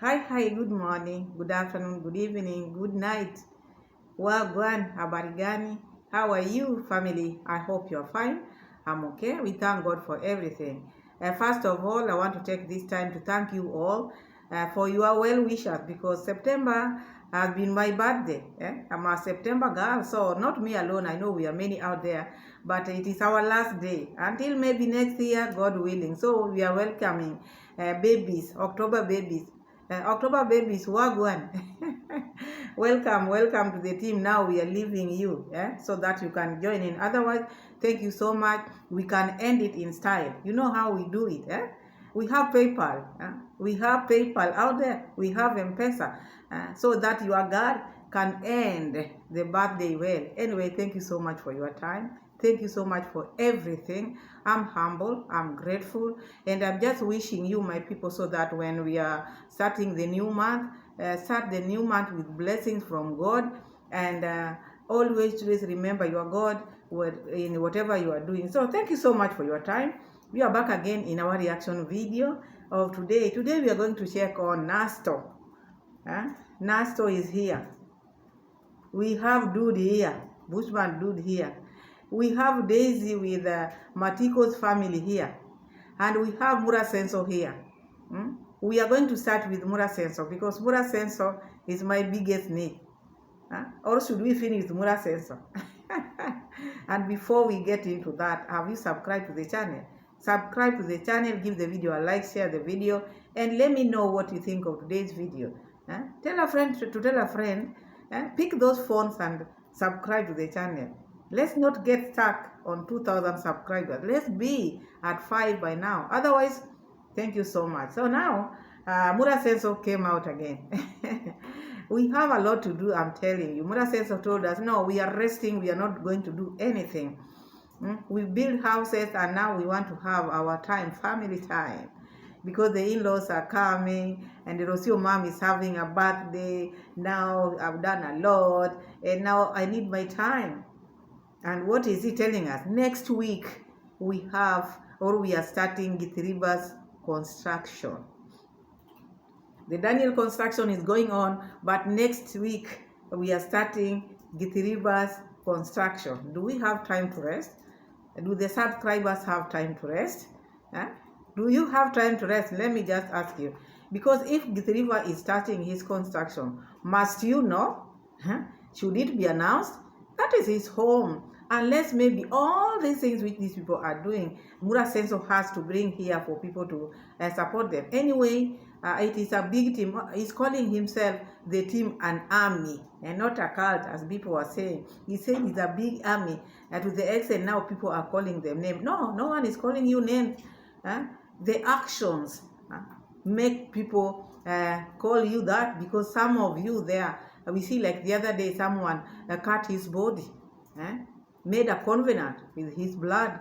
Hi, good morning, good afternoon, good evening, good night. Wagwan, habari gani? How are you, family? I hope you're fine. I'm okay. We thank God for everything. First of all, I want to take this time to thank you all for your well wishes because September has been my birthday. I'm a September girl, so not me alone. I know we are many out there, but it is our last day until maybe next year, God willing. So we are welcoming babies, October babies. October babies, wagwan. welcome to the team. Now we are leaving you so that you can join in. Otherwise, thank you so much. We can end it in style. You know how we do it. We have PayPal. We have PayPal out there. We have M-Pesa. So that your God can end the birthday well. Anyway, thank you so much for your time. Thank you so much for everything. I'm humble, I'm grateful, and I'm just wishing you, my people, so that when we are starting the new month, start the new month with blessings from God, and always remember your God in whatever you are doing. So thank you so much for your time. We are back again in our reaction video of today. Today we are going to check on Nasto. Nasto is here. We have dude here, Bushman dude here. We have Daisy with Matiko's family here. And we have Mura Senso here. We are going to start with Mura Senso because Mura Senso is my biggest need. Or should we finish with Mura Senso? And before we get into that, have you subscribed to the channel? Subscribe to the channel, give the video a like, share the video, and let me know what you think of today's video. Tell a friend to tell a friend. Pick those phones and subscribe to the channel. Let's not get stuck on 2,000 subscribers. Let's be at 5 by now. Otherwise, thank you so much. So now, Mura Senso came out again. We have a lot to do, I'm telling you. Mura Senso told us, no, we are resting. We are not going to do anything. We build houses and now we want to have our time, family time. Because the in-laws are coming and the Rosio mom is having a birthday. Now I've done a lot and now I need my time. And what is he telling us? Next week we are starting Githiriba's construction. The Daniel construction is going on, but next week we are starting Githiriba's construction. Do we have time to rest? Do the subscribers have time to rest? Do you have time to rest? Let me just ask you. Because if Githiriba is starting his construction, must you know? Should it be announced? That is his home. Unless maybe all these things which these people are doing, Mura Senso has to bring here for people to support them. Anyway, it is a big team. He's calling himself the team an army and not a cult, as people are saying. He said it's a big army. To the extent now people are calling them names. No one is calling you names. The actions make people call you that, because some of you there, we see like the other day someone cut his body, made a covenant with his blood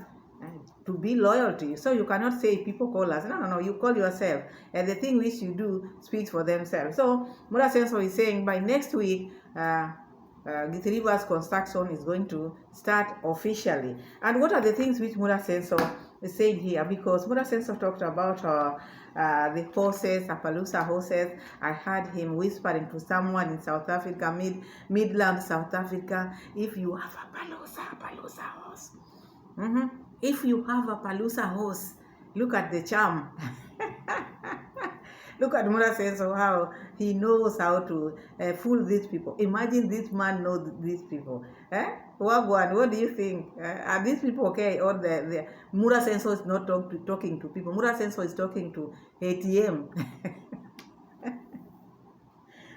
to be loyal to you. So you cannot say people call us. No, you call yourself. And the thing which you do speaks for themselves. So Mura Senso is saying by next week, Githiriba's construction is going to start officially. And what are the things which Mura Senso said here? Because Mura Senso talked about the horses, Appalusa horses. I heard him whispering to someone in South Africa, Midland, South Africa, if you have Appalusa horse. If you have a Appalusa horse, look at the charm. Look at Mura Senso, how he knows how to fool these people. Imagine this man knows these people. Wagwan, what do you think? Are these people okay? Or the Mura Senso is not talking to people. Mura Senso is talking to ATM.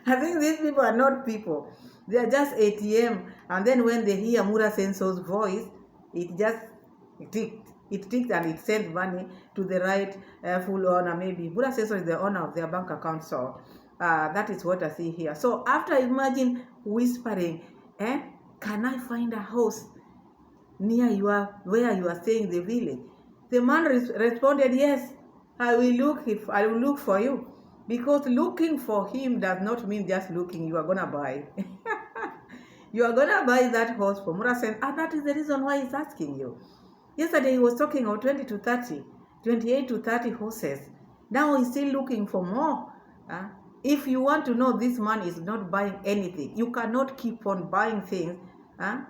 I think these people are not people. They are just ATM. And then when they hear Mura Senso's voice, it just ticked and it sends money to the right full owner. Maybe Mura Senso is the owner of their bank account. So that is what I see here. So after, imagine whispering, can I find a house near where you are staying, the village? The man responded, yes, I will look for you. Because looking for him does not mean just looking. You are gonna buy. You are gonna buy that horse for Mura Senso, and that is the reason why he's asking you. Yesterday he was talking of 20 to 30, 28 to 30 horses. Now he's still looking for more. If you want to know this man is not buying anything, you cannot keep on buying things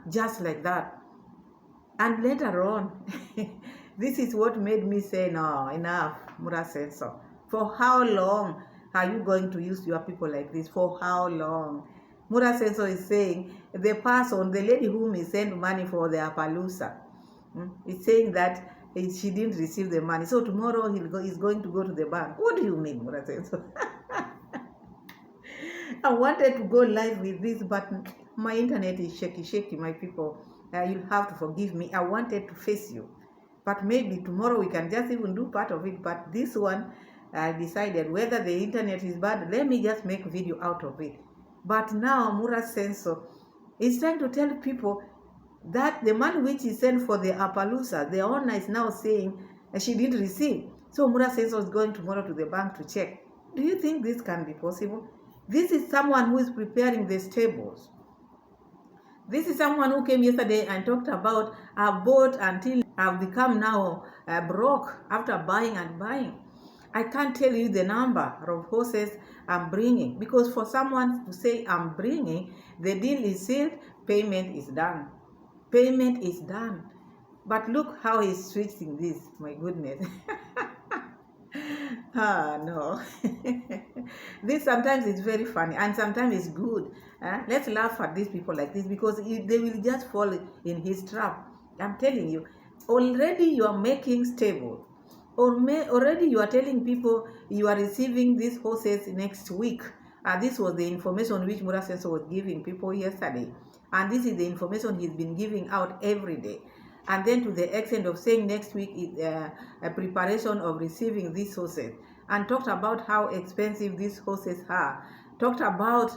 just like that. And later on, this is what made me say, no, enough, Mura said so. For how long are you going to use your people like this? For how long? Mura said so is saying, the person, the lady whom he sent money for the Appalusa, is saying that she didn't receive the money. So tomorrow he's going to go to the bank. What do you mean, Mura said so? I wanted to go live with this, but my internet is shaky, my people. You'll have to forgive me. I wanted to face you, but maybe tomorrow we can just even do part of it. But this one, I decided whether the internet is bad, let me just make a video out of it. But now Mura Senso is trying to tell people that the money which he sent for the Appalusa, the owner is now saying she didn't receive. So Mura Senso is going tomorrow to the bank to check. Do you think this can be possible? This is someone who is preparing the stables. This is someone who came yesterday and talked about I've bought until I've become now broke after buying and buying. I can't tell you the number of horses I'm bringing, because for someone to say I'm bringing, the deal is sealed, payment is done. Payment is done. But look how he's switching this, my goodness. No. This sometimes is very funny and sometimes it's good. Let's laugh at these people like this, because they will just fall in his trap. I'm telling you, already you are making stable. Already you are telling people you are receiving these horses next week. This was the information which Mura Senso was giving people yesterday. And this is the information he's been giving out every day. And then to the extent of saying next week is a preparation of receiving these horses, and talked about how expensive these horses are, talked about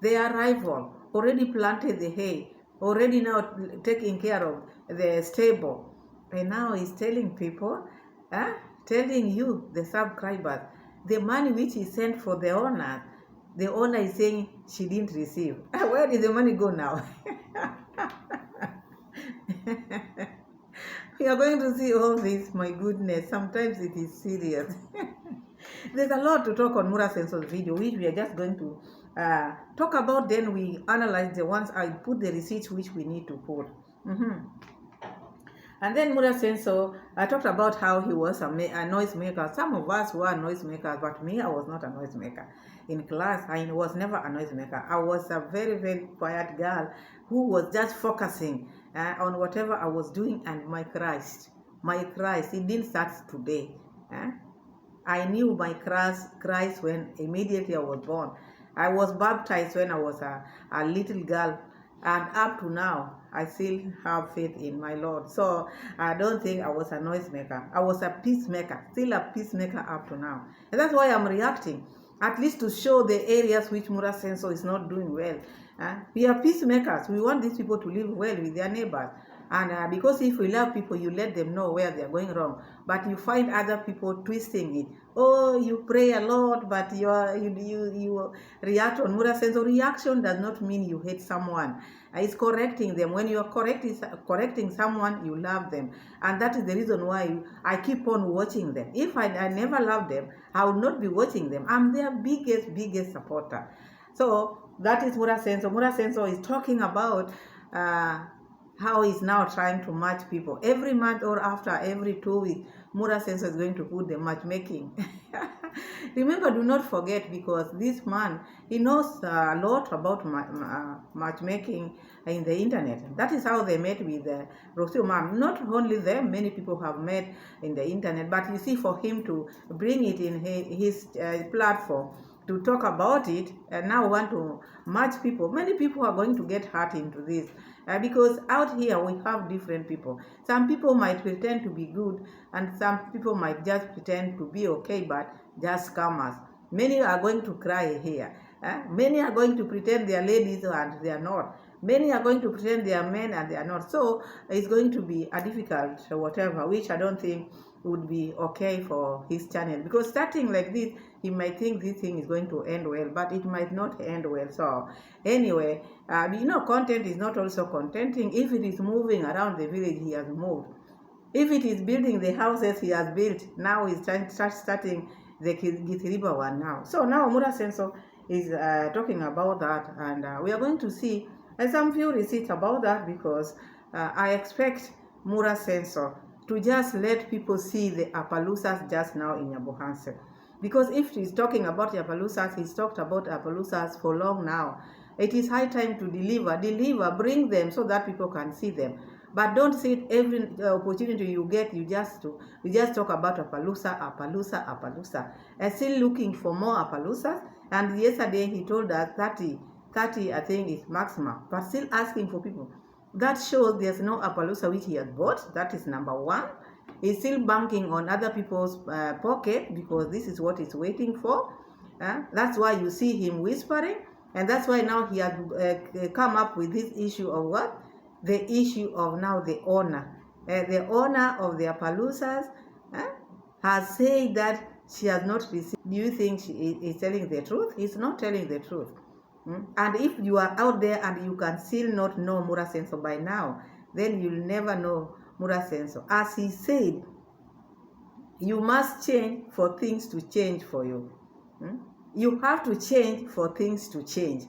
their arrival, already planted the hay, already now taking care of the stable. And now he's telling people, telling you, the subscribers, the money which he sent for the owner is saying she didn't receive. Where did the money go now? We are going to see all this, my goodness. Sometimes it is serious. There's a lot to talk on Mura Senso's video, which we are just going to talk about. Then we analyze the ones I put the receipts which we need to put. And then Mura Senso, I talked about how he was a noisemaker. Some of us were noisemakers, but me, I was not a noisemaker. In class, I was never a noisemaker. I was a very, very quiet girl who was just focusing on whatever I was doing. And my Christ, it didn't start today. I knew my Christ when immediately I was born. I was baptized when I was a little girl, and up to now, I still have faith in my Lord. So I don't think I was a noisemaker. I was a peacemaker, still a peacemaker up to now. And that's why I'm reacting, at least to show the areas which Mura Senso is not doing well. We are peacemakers. We want these people to live well with their neighbors. And because if we love people, you let them know where they are going wrong. But you find other people twisting it. Oh, you pray a lot, but you react on Mura Senso. Reaction does not mean you hate someone. It's correcting them. When you are correcting someone, you love them. And that is the reason why I keep on watching them. If I never loved them, I would not be watching them. I'm their biggest supporter. So that is Mura Senso. Mura Senso is talking about how he's now trying to match people. Every month or after every 2 weeks, Mura Senso is going to put the matchmaking. Remember, do not forget, because this man, he knows a lot about matchmaking in the internet. That is how they met with Rosio Mam. Not only them, many people have met in the internet, but you see, for him to bring it in his platform, to talk about it, and now want to match people, many people are going to get hurt into this. Because out here we have different people. Some people might pretend to be good, and some people might just pretend to be okay, but just scammers. Many are going to cry here. Many are going to pretend they are ladies and they are not. Many are going to pretend they are men and they are not. So it's going to be a difficult whatever, which I don't think would be okay for his channel, because starting like this, he might think this thing is going to end well, but it might not end well. So anyway, content is not also contenting. If it is moving around the village, he has moved. If it is building the houses he has built, now he's starting the Githiriba one now. So now Mura Senso is talking about that, and we are going to see some few receipts about that, because I expect Mura Senso to just let people see the Appalusas just now in Nyabohanse. Because if he's talking about Appalusas, he's talked about Appalusas for long now. It is high time to deliver, bring them so that people can see them. But don't sit every opportunity you get, you just talk about Appalusa. And still looking for more Appalusas. And yesterday he told us 30 I think is maximum, but still asking for people. That shows there's no Appalusa which he has bought. That is number one. He's still banking on other people's pocket, because this is what he's waiting for. That's why you see him whispering, and that's why now he has come up with this issue of what? The issue of now the owner. The owner of the Appalusas has said that she has not received. Do you think she is telling the truth? He's not telling the truth. And if you are out there and you can still not know Mura Senso by now, then you'll never know Mura Senso. As he said, you must change for things to change for you. You have to change for things to change.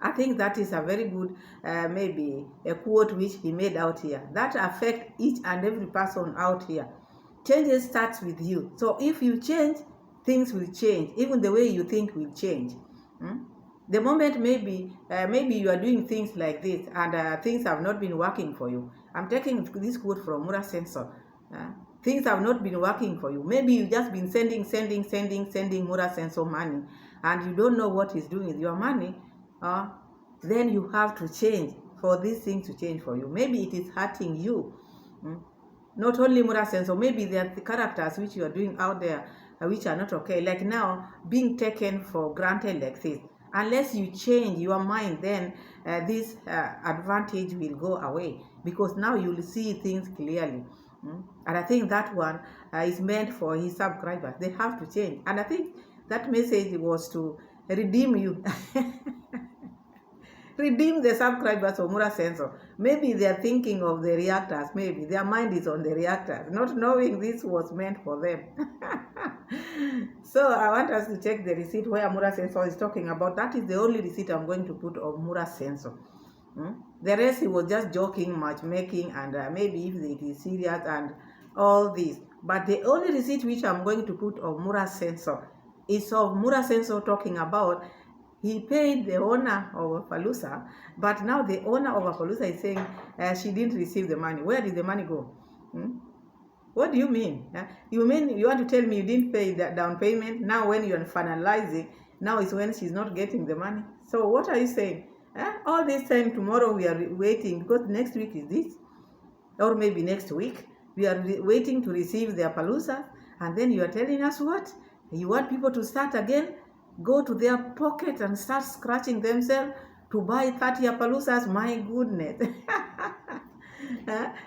I think that is a very good, maybe a quote which he made out here. That affects each and every person out here. Changes starts with you. So if you change, things will change. Even the way you think will change. The moment maybe you are doing things like this and things have not been working for you. I'm taking this quote from Mura Senso. Things have not been working for you. Maybe you've just been sending Mura Senso money, and you don't know what he's doing with your money. Then you have to change for this thing to change for you. Maybe it is hurting you. Not only Mura Senso, maybe there are the characters which you are doing out there which are not okay. Like now, being taken for granted like this. Unless you change your mind, then this advantage will go away, because now you will see things clearly. And I think that one is meant for his subscribers. They have to change. And I think that message was to redeem you. Redeem the subscribers of Mura Senso. Maybe they are thinking of the reactors. Maybe their mind is on the reactors, not knowing this was meant for them. So I want us to check the receipt where Mura Senso is talking about. That is the only receipt I'm going to put of Mura Senso. The rest, he was just joking, matchmaking, and maybe if it is serious and all this. But the only receipt which I'm going to put of Mura Senso is of Mura Senso talking about he paid the owner of Appalusa, but now the owner of Appalusa is saying she didn't receive the money. Where did the money go? What do you mean? You mean you want to tell me you didn't pay that down payment? Now when you're finalizing, now is when she's not getting the money. So what are you saying? All this time tomorrow we are waiting, because next week is this, or maybe next week we are waiting to receive the Appalusa, and then you are telling us what? You want people to start again, go to their pocket and start scratching themselves to buy 30 Appalusas? My goodness.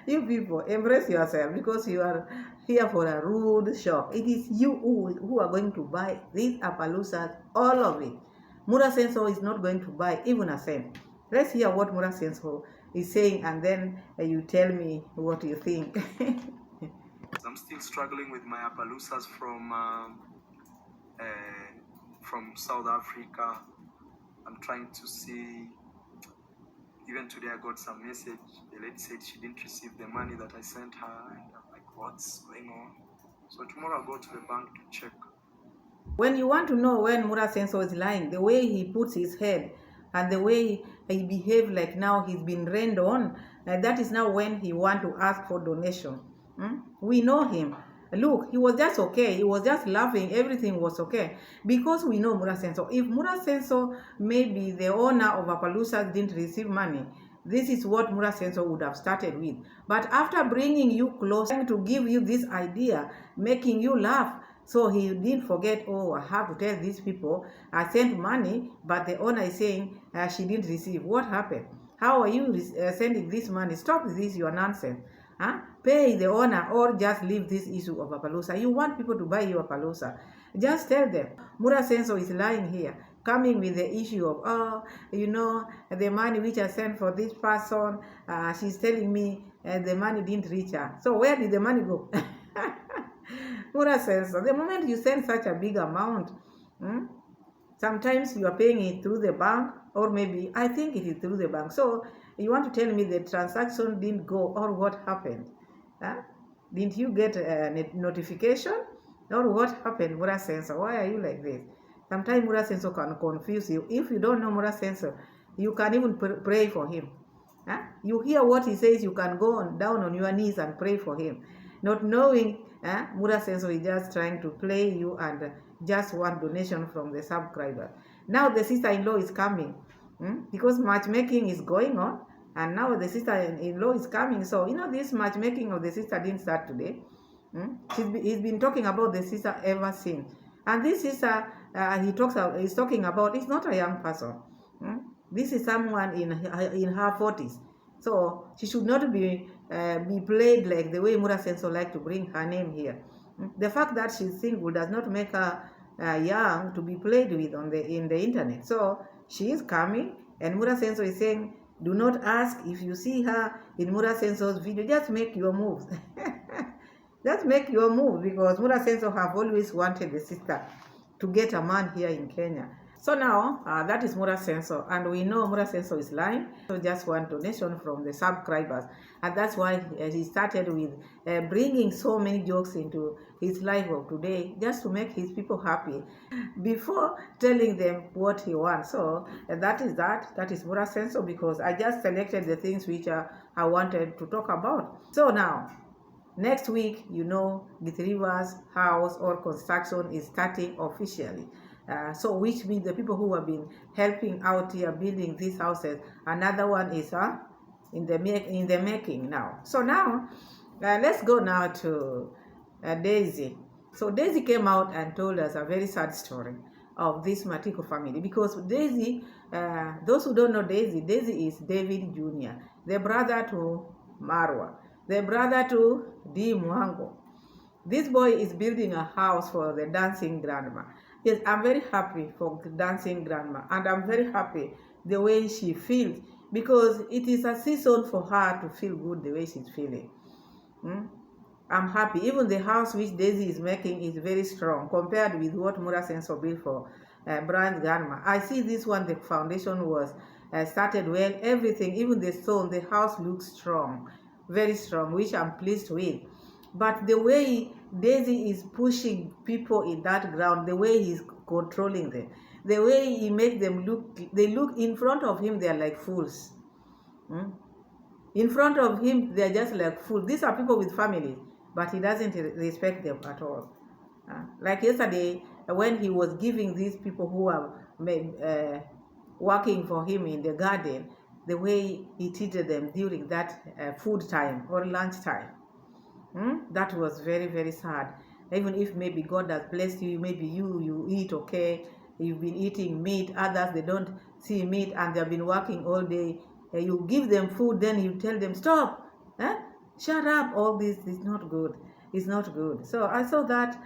You people, embrace yourself, because you are here for a rude shock. It is you who are going to buy these Appalusas, all of it. Mura Senso is not going to buy even a cent. Let's hear what Mura Senso is saying, and then you tell me what you think. I'm still struggling with my Appalusas from South Africa. I'm trying to see. Even today I got some message. The lady said she didn't receive the money that I sent her, and I'm like, what's going on? So tomorrow I'll go to the bank to check. When you want to know when Mura Senso is lying, the way he puts his head and the way he behaves like now he's been rained on, that is now when he want to ask for donation. We know him. Look, he was just okay. He was just laughing. Everything was okay. Because we know Mura Senso. If Mura Senso, maybe the owner of Appalusa didn't receive money, this is what Mura Senso would have started with. But after bringing you close, to give you this idea, making you laugh, so he didn't forget, oh, I have to tell these people, I sent money, but the owner is saying she didn't receive. What happened? How are you sending this money? Stop this, your nonsense. Pay the owner, or just leave this issue of Appalusa. You want people to buy your Appalusa. Just tell them. Mura Senso is lying here, coming with the issue of, the money which I sent for this person, she's telling me the money didn't reach her. So where did the money go? Mura says, the moment you send such a big amount, hmm, sometimes you are paying it through the bank, or maybe I think it is through the bank. So you want to tell me the transaction didn't go, or what happened? Huh? Didn't you get a notification, or what happened, Mura Sensor? Why are you like this? Sometimes Mura Sensor can confuse you. If you don't know Mura Sensor, you can even pray for him. Huh? You hear what he says, you can go down on your knees and pray for him, not knowing Mura Sensor is just trying to play you and just want donation from the subscriber. Now the sister-in-law is coming, because matchmaking is going on, and now the sister-in-law is coming. So this matchmaking of the sister didn't start today. He's been talking about the sister ever since, and this sister he's talking about is not a young person. This is someone in her 40s, so she should not be played like the way Mura Sensor like to bring her name here. The fact that she's single does not make her young to be played with in the internet. So she is coming, and Mura Sensor is saying, do not ask if you see her in Mura Sensor's video. Just make your moves. Just make your move, because Mura Sensor have always wanted the sister to get a man here in Kenya. So now that is Mura Sensor, and we know Mura Sensor is lying. So just want donation from the subscribers, and that's why he started with bringing so many jokes into his life of today, just to make his people happy before telling them what he wants. So that is Mura Sensor, because I just selected the things which I wanted to talk about. So now, next week, Githriwa's house or construction is starting officially. So which means the people who have been helping out here building these houses, another one is in the making now. So now let's go now to Daisy. So Daisy came out and told us a very sad story of this Matiko family, because Daisy, those who don't know Daisy is David Jr., the brother to Marwa, the brother to D. Mwango. This boy is building a house for the dancing grandma. Yes, I'm very happy for the dancing grandma, and I'm very happy the way she feels, because it is a season for her to feel good the way she's feeling. I'm happy. Even the house which Daisy is making is very strong compared with what Mura Sensor built for Brian's grandma. I see this one, the foundation was started well, everything, even the stone, the house looks strong, very strong, which I'm pleased with. But the way Daisy is pushing people in that ground, the way he's controlling them, the way he makes them they look in front of him, they're like fools. In front of him, they're just like fools. These are people with families, but he doesn't respect them at all. Like yesterday, when he was giving these people who are working for him in the garden, the way he treated them during that food time or lunch time. That was very, very sad. Even if maybe God has blessed you, maybe you eat okay, you've been eating meat, others they don't see meat and they've been working all day. You give them food, then you tell them, stop, shut up, all this is not good. It's not good. So I saw that,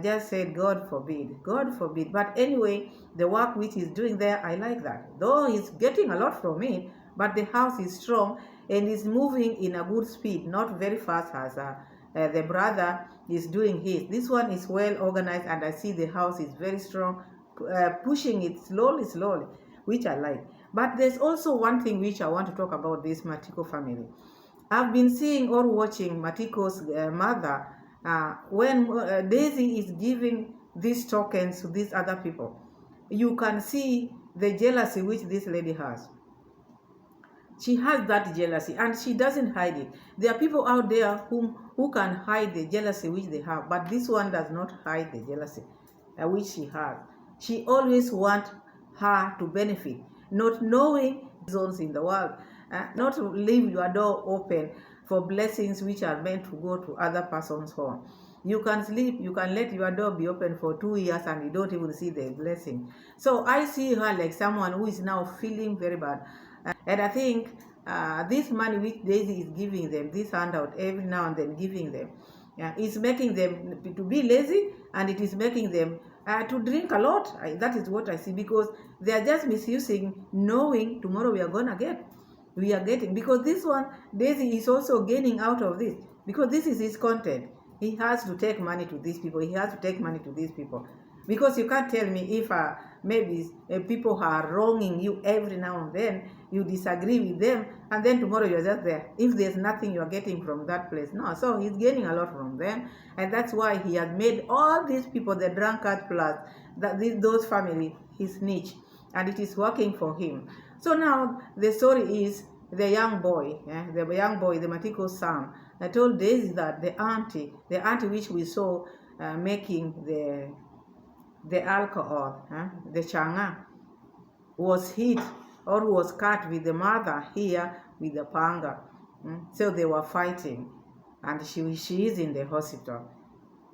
just said, God forbid, God forbid. But anyway, the work which he's doing there, I like that. Though he's getting a lot from it, but the house is strong and is moving in a good speed, not very fast as the brother is doing his. This one is well organized, and I see the house is very strong, pushing it slowly, which I like. But there's also one thing which I want to talk about this Matiko family. I've been seeing or watching Matiko's mother when Daisy is giving these tokens to these other people. You can see the jealousy which this lady has. She has that jealousy, and she doesn't hide it. There are people out there who can hide the jealousy which they have, but this one does not hide the jealousy which she has. She always wants her to benefit, not knowing zones in the world, not to leave your door open for blessings which are meant to go to other person's home. You can sleep, you can let your door be open for 2 years and you don't even see the blessing. So I see her like someone who is now feeling very bad. And I think this money which Daisy is giving them, this handout every now and then giving them, is making them to be lazy, and it is making them to drink a lot. That is what I see, because they are just misusing, knowing tomorrow we are getting, because this one, Daisy is also gaining out of this, because this is his content. He has to take money to these people. He has to take money to these people. Because you can't tell me if maybe people are wronging you every now and then, you disagree with them, and then tomorrow you're just there. If there's nothing you're getting from that place. No, so he's gaining a lot from them, and that's why he has made all these people, the drunkard plus those family, his niche, and it is working for him. So now the story is the young boy, the Matiko Sam, I told Daisy that the auntie which we saw making the alcohol, the changa, was hit or was cut with the mother here with the panga. So they were fighting, and she is in the hospital.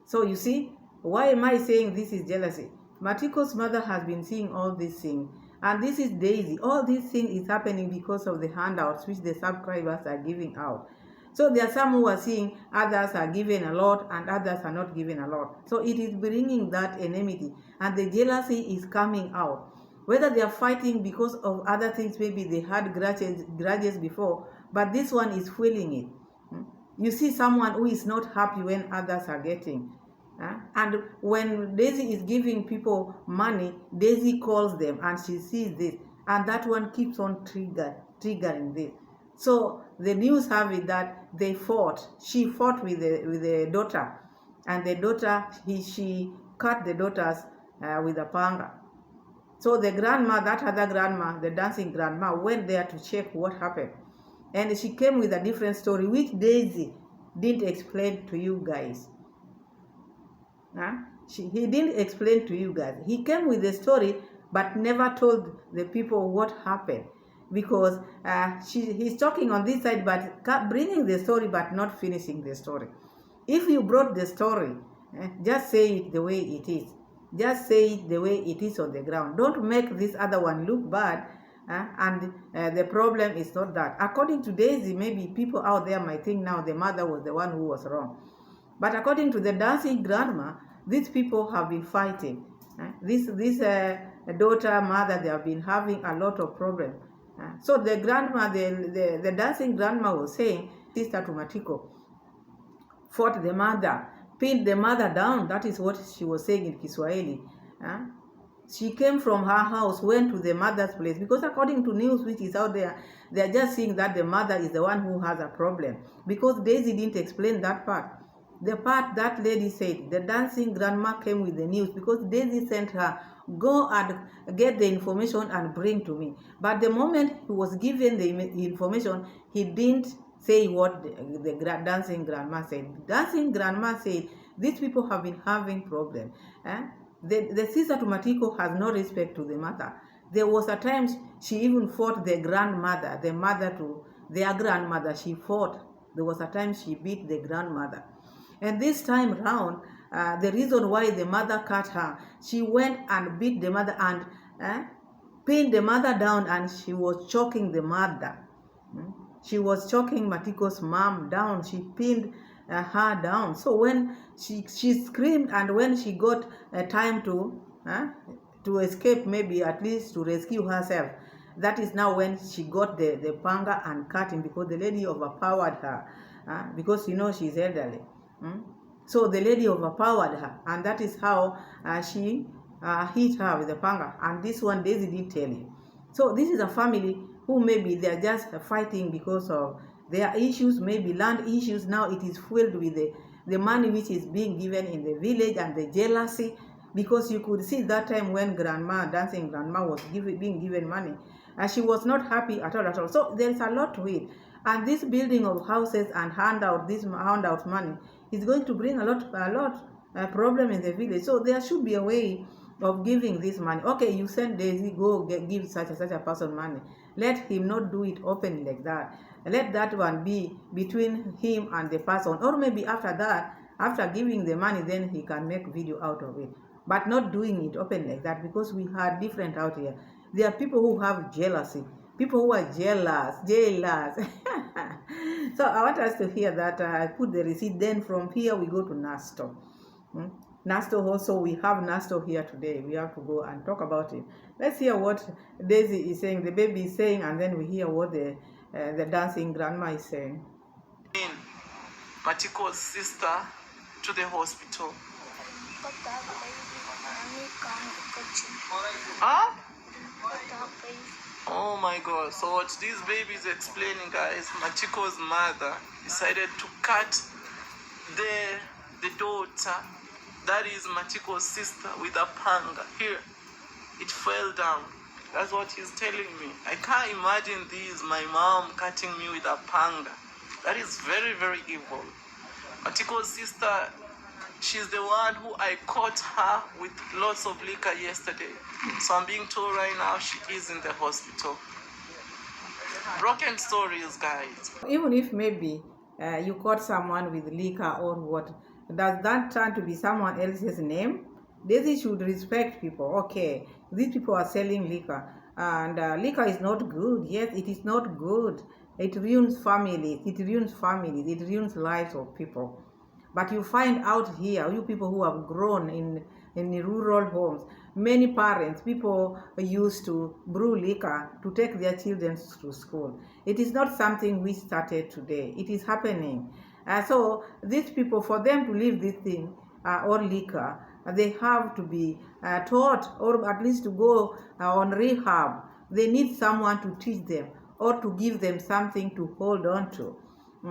So you see, why am I saying this is jealousy? Matiko's mother has been seeing all these things, and this is Daisy. All these things is happening because of the handouts which the subscribers are giving out. So there are some who are seeing others are given a lot and others are not given a lot. So it is bringing that enmity, and the jealousy is coming out. Whether they are fighting because of other things, maybe they had grudges before, but this one is feeling it. You see someone who is not happy when others are getting. And when Daisy is giving people money, Daisy calls them and she sees this, and that one keeps on triggering this. So the news have it that they fought. She fought with the daughter, and the daughter, she cut the daughters with a panga. So the grandma, that other grandma, the dancing grandma, went there to check what happened. And she came with a different story, which Daisy didn't explain to you guys. He didn't explain to you guys. He came with the story, but never told the people what happened. Because he's talking on this side, but bringing the story, but not finishing the story. If you brought the story, just say it the way it is. Just say it the way it is on the ground. Don't make this other one look bad. And the problem is not that. According to Daisy, maybe people out there might think now the mother was the one who was wrong. But according to the dancing grandma, these people have been fighting. This daughter, mother, they have been having a lot of problems. So the grandma, the dancing grandma was saying, Sister Tumatiko fought the mother, pinned the mother down. That is what she was saying in Kiswahili. She came from her house, went to the mother's place, because according to news which is out there, they are just seeing that the mother is the one who has a problem. Because Daisy didn't explain that part. The part that lady said, the dancing grandma came with the news, because Daisy sent her, go and get the information and bring to me. But the moment he was given the information, he didn't say what the dancing grandma said. Dancing grandma said, these people have been having problems. The sister Tumatiko has no respect to the mother. There was a time she even fought the grandmother, the mother to their grandmother. She fought. There was a time she beat the grandmother. And this time round, the reason why the mother cut her, she went and beat the mother and pinned the mother down, and she was choking the mother. She was choking Matiko's mom down. She pinned her down. So when she screamed, and when she got time to escape, maybe at least to rescue herself, that is now when she got the panga and cut him, because the lady overpowered her, because you know she's elderly. So the lady overpowered her, and that is how she hit her with the panga. And this one Daisy did tell you. So this is a family who maybe they are just fighting because of their issues, maybe land issues. Now it is filled with the money which is being given in the village, and the jealousy, because you could see that time when dancing grandma was being given money, and she was not happy at all. So there is a lot to it. And this building of houses and this handout money is going to bring a lot problem in the village. So there should be a way of giving this money. Okay, you send Daisy, go give such a person money. Let him not do it openly like that. Let that one be between him and the person. Or maybe after that, after giving the money, then he can make video out of it. But not doing it open like that, because we are different out here. There are people who have jealousy. People who are jealous. So I want us to hear that. I put the receipt. Then from here we go to Nasto. Nasto also, we have Nasto here today. We have to go and talk about it. Let's hear what Daisy is saying, the baby is saying, and then we hear what the dancing grandma is saying. Matiko's sister to the hospital? Huh? Oh my God. So what this baby is explaining, guys, Machiko's mother decided to cut the daughter, that is Machiko's sister, with a panga. Here, it fell down. That's what he's telling me. I can't imagine this, my mom cutting me with a panga. That is very, very evil. Machiko's sister, she's the one who I caught her with lots of liquor yesterday. So I'm being told right now she is in the hospital. Broken stories, guys. Even if maybe you caught someone with liquor or what, does that turn to be someone else's name? They should respect people. Okay, these people are selling liquor, and liquor is not good. Yes, it is not good. It ruins families. It ruins families. It ruins lives of people. But you find out here, you people who have grown in rural homes, many parents, people used to brew liquor to take their children to school. It is not something we started today. It is happening. So these people, for them to leave this thing or liquor, they have to be taught, or at least to go on rehab. They need someone to teach them or to give them something to hold on to.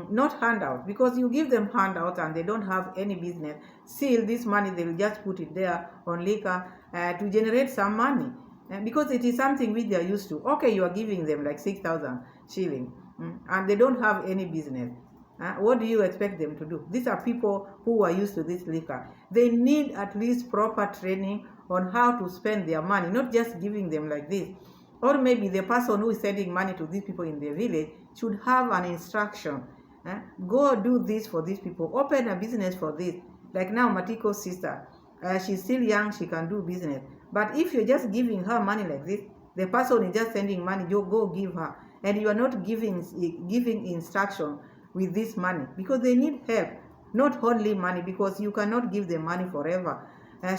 Not handouts, because you give them handouts and they don't have any business. Still, this money they will just put it there on liquor to generate some money, because it is something which they are used to. Okay, you are giving them like 6,000 shillings, and they don't have any business. What do you expect them to do? These are people who are used to this liquor. They need at least proper training on how to spend their money, not just giving them like this. Or maybe the person who is sending money to these people in the village should have an instruction. Go do this for these people. Open a business for this. Like now, Matiko's sister, she's still young, she can do business. But if you're just giving her money like this, the person is just sending money, you go give her. And you are not giving instruction with this money, because they need help, not only money, because you cannot give them money forever.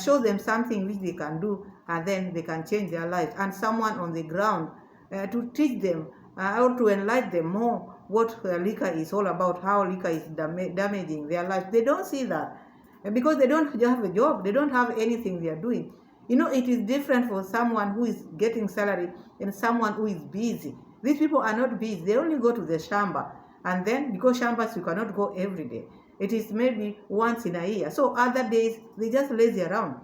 Show them something which they can do, and then they can change their lives. And someone on the ground to teach them or to enlighten them more what liquor is all about, how liquor is damaging their lives. They don't see that because they don't have a job. They don't have anything they are doing. You know, it is different for someone who is getting salary and someone who is busy. These people are not busy. They only go to the shamba. And then, because shambas you cannot go every day, it is maybe once in a year. So other days, they just lazy around.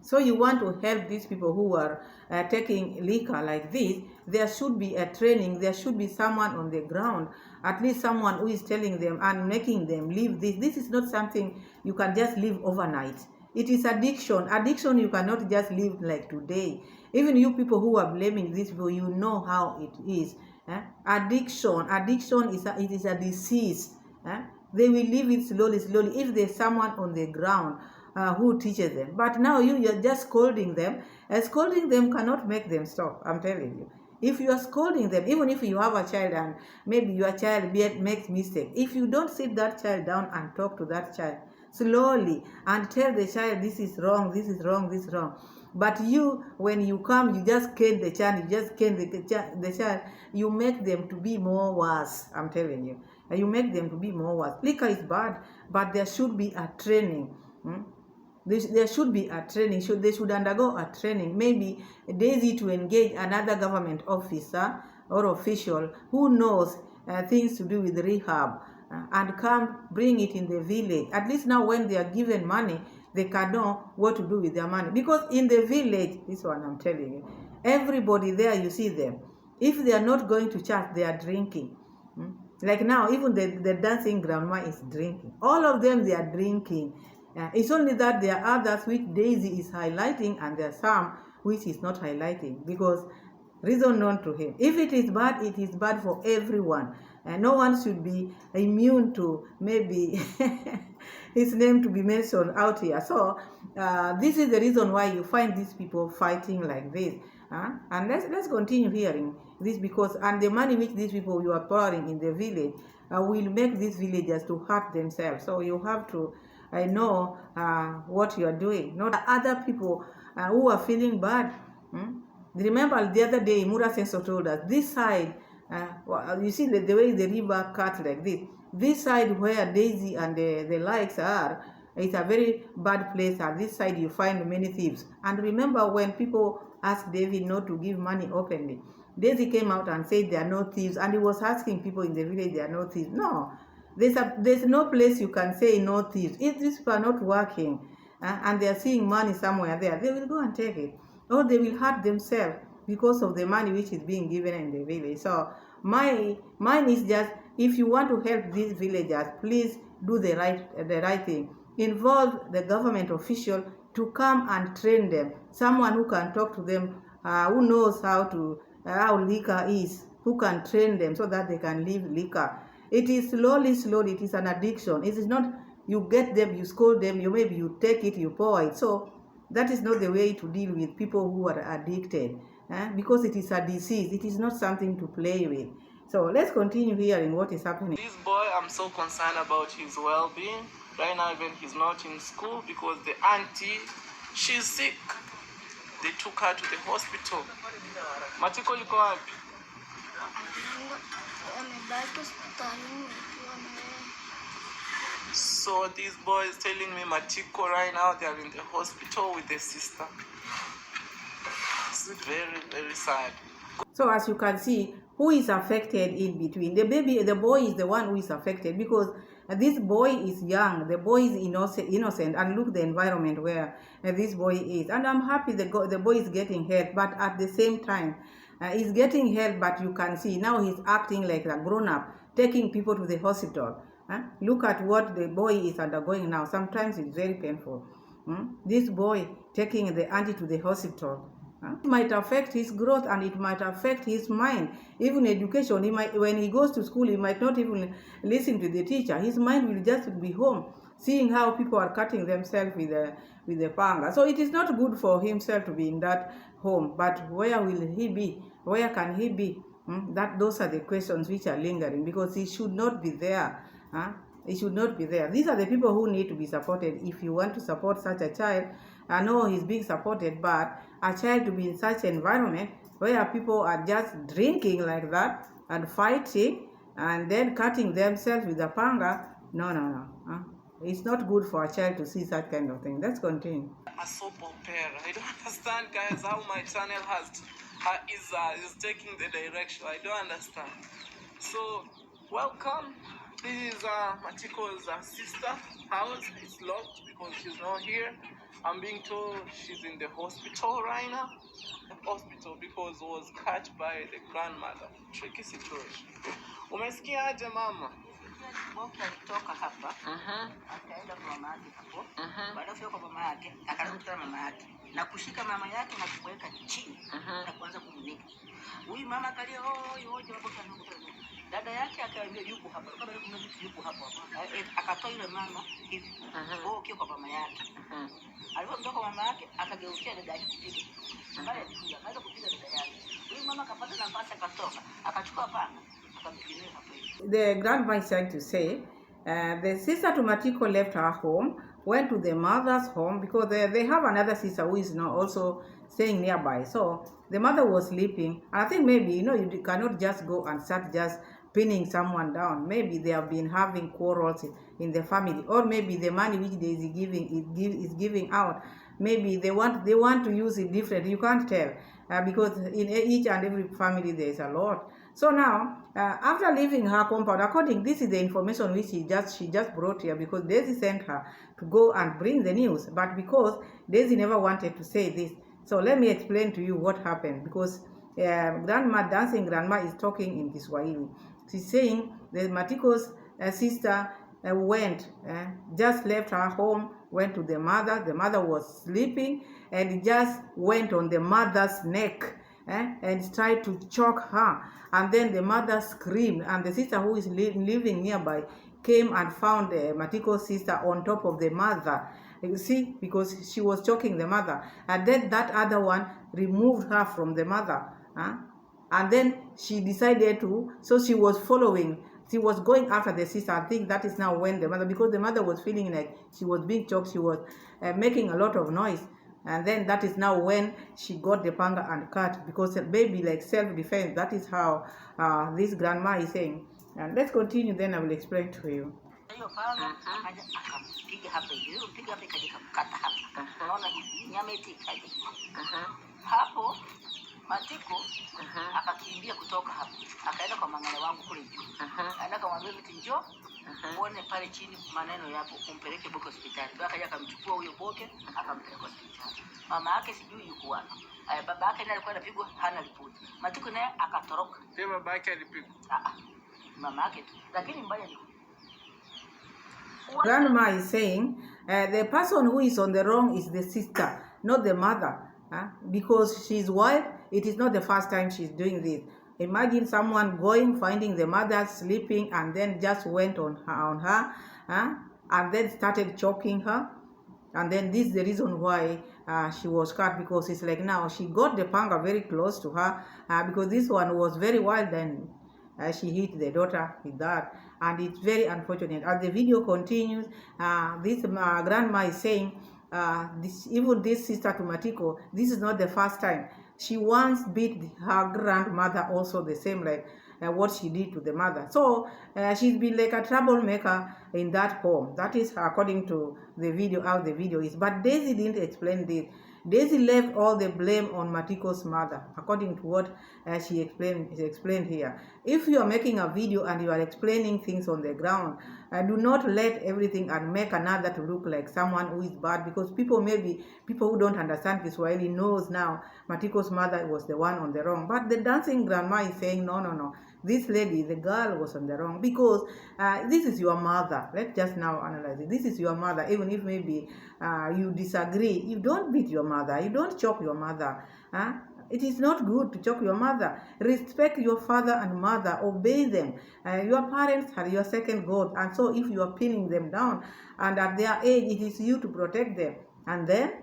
So you want to help these people who are taking liquor like this. There should be a training. There should be someone on the ground, at least someone who is telling them and making them leave this. This is not something you can just leave overnight. It is addiction. Addiction you cannot just live like today. Even you people who are blaming these people, you know how it is. Addiction is a disease. They will leave it slowly if there's someone on the ground who teaches them. But now you're just scolding them. Scolding them cannot make them stop, I'm telling you. If you are scolding them, even if you have a child and maybe your child makes mistake, if you don't sit that child down and talk to that child slowly and tell the child this is wrong, this is wrong, this is wrong. But you, when you come, you just cane the child, the child, you make them to be more worse, I'm telling you. You make them to be more worse. Liquor is bad, but there should be a training. There should be a training. They should undergo a training. Maybe Daisy to engage another government officer or official who knows things to do with rehab and come bring it in the village. At least now when they are given money, they can know what to do with their money. Because in the village, this one I'm telling you, everybody there, you see them. If they are not going to church, they are drinking. Like now, even the dancing grandma is drinking. All of them, they are drinking. It's only that there are others which Daisy is highlighting, and there are some which is not highlighting, because reason known to him. If it is bad, it is bad for everyone. And no one should be immune to maybe his name to be mentioned out here. So this is the reason why you find these people fighting like this. And let's continue hearing this, because and the money which these people you are pouring in the village will make these villagers to hurt themselves. So you have to know what you are doing. Not other people who are feeling bad. Remember the other day, Mura Senso told us, this side, you see the way the river cut like this. this side where Daisy and the likes are, it's a very bad place. At this side you find many thieves. And remember when people asked David not to give money openly, Daisy came out and said there are no thieves, and he was asking people in the village there are no thieves. No, there's no place you can say no thieves. If these people are not working and they are seeing money somewhere there, they will go and take it, or they will hurt themselves because of the money which is being given in the village. So mine is just, if you want to help these villagers, please do the right thing. Involve the government official to come and train them. Someone who can talk to them, who knows how liquor is, who can train them so that they can leave liquor. It is slowly, it is an addiction. It is not you get them, you scold them, maybe you take it, you pour it. So that is not the way to deal with people who are addicted, because it is a disease. It is not something to play with. So let's continue hearing what is happening. This boy, I'm so concerned about his well-being. Right now, even he's not in school because the auntie, she's sick. They took her to the hospital. Matiko liko wapi? So this boy is telling me Matiko right now they are in the hospital with the sister. It's very, very sad. So as you can see, who is affected in between? The boy is the one who is affected, because this boy is young, the boy is innocent, and look the environment where this boy is. And I'm happy the boy is getting help, but at the same time, he's getting help, but you can see now he's acting like a grown-up, taking people to the hospital. Look at what the boy is undergoing now. Sometimes it's very painful. This boy taking the auntie to the hospital. It might affect his growth, and it might affect his mind. Even education, when he goes to school, he might not even listen to the teacher. His mind will just be home, seeing how people are cutting themselves with the panga. So it is not good for himself to be in that home. But where will he be? Where can he be? Those are the questions which are lingering, because he should not be there. He should not be there. These are the people who need to be supported. If you want to support such a child, I know he's being supported, but a child to be in such an environment where people are just drinking like that and fighting and then cutting themselves with a panga, no. It's not good for a child to see that kind of thing. Let's continue. A soap opera. I don't understand, guys, how my channel is taking the direction. I don't understand. So, welcome. This is Matiko's sister house. It's locked because she's not here. I'm being told she's in the hospital right now. The hospital because was cut by the grandmother. Tricky situation. Umesikia aje mama? Alitoka hapa akaenda kwa mama yake hapo. Baada ya kufika kwa mama yake akamkuta mama yake na kushika mama yake na kumweka chini na kuanza kumnika. Huyu mama akalia hoje hapo kana. Dada yake akaambia yuko hapa. Kama yuko hapa. Akatoa ile mama hivi. Kio kwa mama yake. Alipotoka kwa mama yake akageukia dada yake kupiga. Baada ya kupiga akaanza kupiga dada yake. Huyu mama akapata nafasi akatoka. Akachukua panga akampigia hapo. The grandma is trying to say, the sister to Matiko left her home, went to the mother's home, because they have another sister who is now also staying nearby. So the mother was sleeping. And I think maybe, you cannot just go and start just pinning someone down. Maybe they have been having quarrels in the family, or maybe the money which they is giving out, maybe they want to use it differently. You can't tell, because in each and every family there is a lot. So now, after leaving her compound, this is the information which she just brought here, because Daisy sent her to go and bring the news. But because Daisy never wanted to say this, so let me explain to you what happened. Because dancing grandma is talking in Kiswahili. She's saying that Matiko's sister just left her home, went to the mother. The mother was sleeping and just went on the mother's neck and tried to choke her. And then the mother screamed, and the sister who is living nearby came and found Matiko's sister on top of the mother. You see, because she was choking the mother. And then that other one removed her from the mother. And then she decided so she was following. She was going after the sister. I think that is now when the mother, because the mother was feeling like she was being choked, she was making a lot of noise. And then that is now when she got the panga and cut, because baby, like self-defense. That is how this grandma is saying. And let's continue, then I will explain to you. Hiyo panga akaja akampiga hapa hivi, mpiga hapa ikaja ikamkata hapa. Unaona nyama eti ikaja. Hapo Matiko akakimbia kutoka hapo, akaenda kwa mang'ana wangu kule juu. Akaenda kumwambia mtu njoo uone pale chini maneno yapo, umpeleke Boke hospitali. Akaja akamchukua huyo Boke akampeleka hospitali. Mama yake sijui yuko wapi. Baba yake ndiye alikuwa anapigwa, hana ripoti. Matiko naye akatoroka. Pia baba yake alipigwa. Mama yake tu. Lakini mbaya ni Grandma is saying the person who is on the wrong is the sister, not the mother. Because she's wife, it is not the first time she's doing this. Imagine someone going, finding the mother sleeping, and then just went on her and then started choking her. And then this is the reason why she was cut, because it's like now she got the panga very close to her because this one was very wild and she hit the daughter with that, and it's very unfortunate. As the video continues, this grandma is saying even this sister to Matiko, this is not the first time. She once beat her grandmother also the same like what she did to the mother. So she's been like a troublemaker in that home. That is according to the video, how the video is. But Daisy didn't explain this. Daisy left all the blame on Matiko's mother, according to what she explained here. If you are making a video and you are explaining things on the ground, do not let everything and make another to look like someone who is bad, because people who don't understand Kiswahili knows now Matiko's mother was the one on the wrong. But the dancing grandma is saying, no. This lady, the girl, was on the wrong, because this is your mother. Let's just now analyze it. This is your mother. Even if maybe you disagree, you don't beat your mother. You don't choke your mother. It is not good to choke your mother. Respect your father and mother. Obey them. Your parents are your second God. And so if you are pinning them down, and at their age, it is you to protect them. And then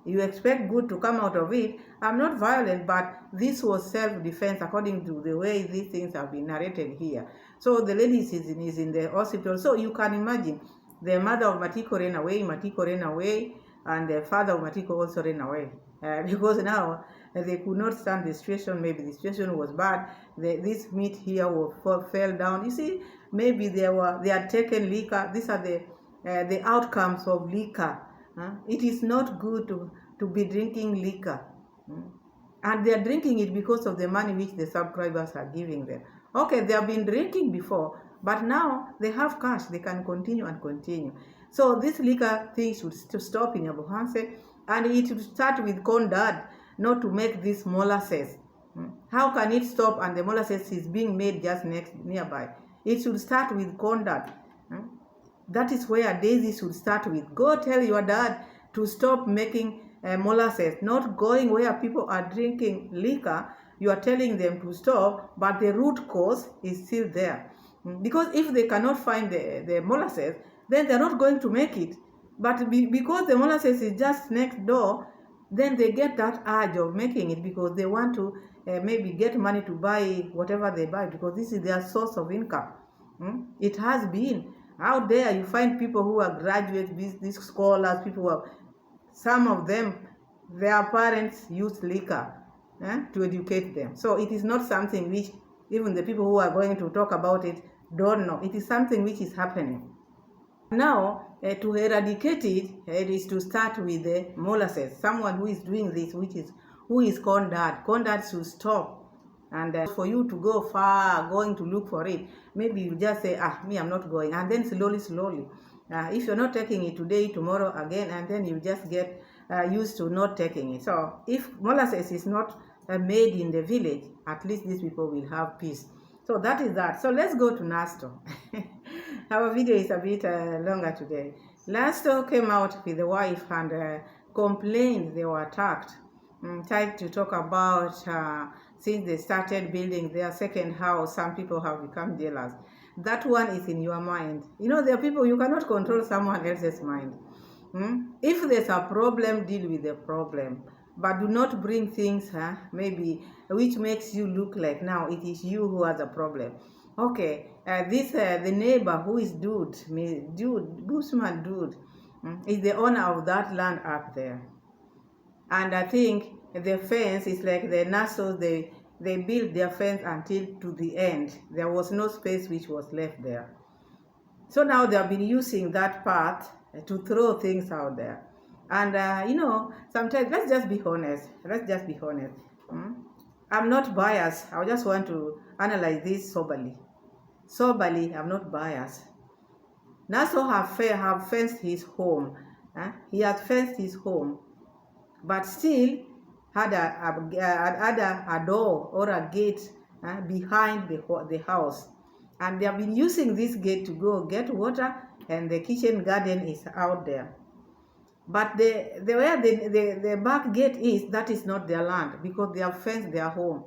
you expect good to come out of it. I'm not violent, but this was self-defense according to the way these things have been narrated here. So the lady is in the hospital. So you can imagine the mother of Matiko ran away, and the father of Matiko also ran away. Because now they could not stand the situation. Maybe the situation was bad. This meat here fell down. You see, maybe they had taken liquor. These are the outcomes of liquor. It is not good to be drinking liquor. And they are drinking it because of the money which the subscribers are giving them. Okay, they have been drinking before, but now they have cash. They can continue and continue. So this liquor thing should stop in Abuhanse, and it should start with Condad, not to make this molasses. How can it stop and the molasses is being made just nearby? It should start with Condad. That is where Daisy should start with. Go tell your dad to stop making molasses, not going where people are drinking liquor. You are telling them to stop, but the root cause is still there. Because if they cannot find the molasses, then they're not going to make it. But because the molasses is just next door, then they get that urge of making it because they want to maybe get money to buy whatever they buy, because this is their source of income. It has been. Out there, you find people who are graduates, these scholars, people who are, some of them, their parents use liquor to educate them. So it is not something which even the people who are going to talk about it don't know. It is something which is happening. Now, to eradicate it, it is to start with the molasses. Someone who is doing this, who is Condad. Condad should stop. And for you to go far, going to look for it, maybe you just say, me, I'm not going. And then slowly. If you're not taking it today, tomorrow again, and then you just get used to not taking it. So if molasses is not made in the village, at least these people will have peace. So that is that. So let's go to Nasto. Our video is a bit longer today. Nasto came out with the wife and complained they were attacked. Tried to talk about since they started building their second house, some people have become jealous. That one is in your mind. You know, there are people, you cannot control someone else's mind. If there's a problem, deal with the problem. But do not bring things, maybe, which makes you look like now it is you who has a problem. Okay, the neighbor who is Bushman, is the owner of that land up there. And I think the fence is like the Nasto, they built their fence until to the end. There was no space which was left there. So now they have been using that path to throw things out there. And, sometimes, let's just be honest. I'm not biased. I just want to analyze this soberly. I'm not biased. Nasto have fenced his home. He has fenced his home, but still had a door or a gate behind the house. And they have been using this gate to go get water, and the kitchen garden is out there. But where the back gate is, that is not their land, because they have fenced their home.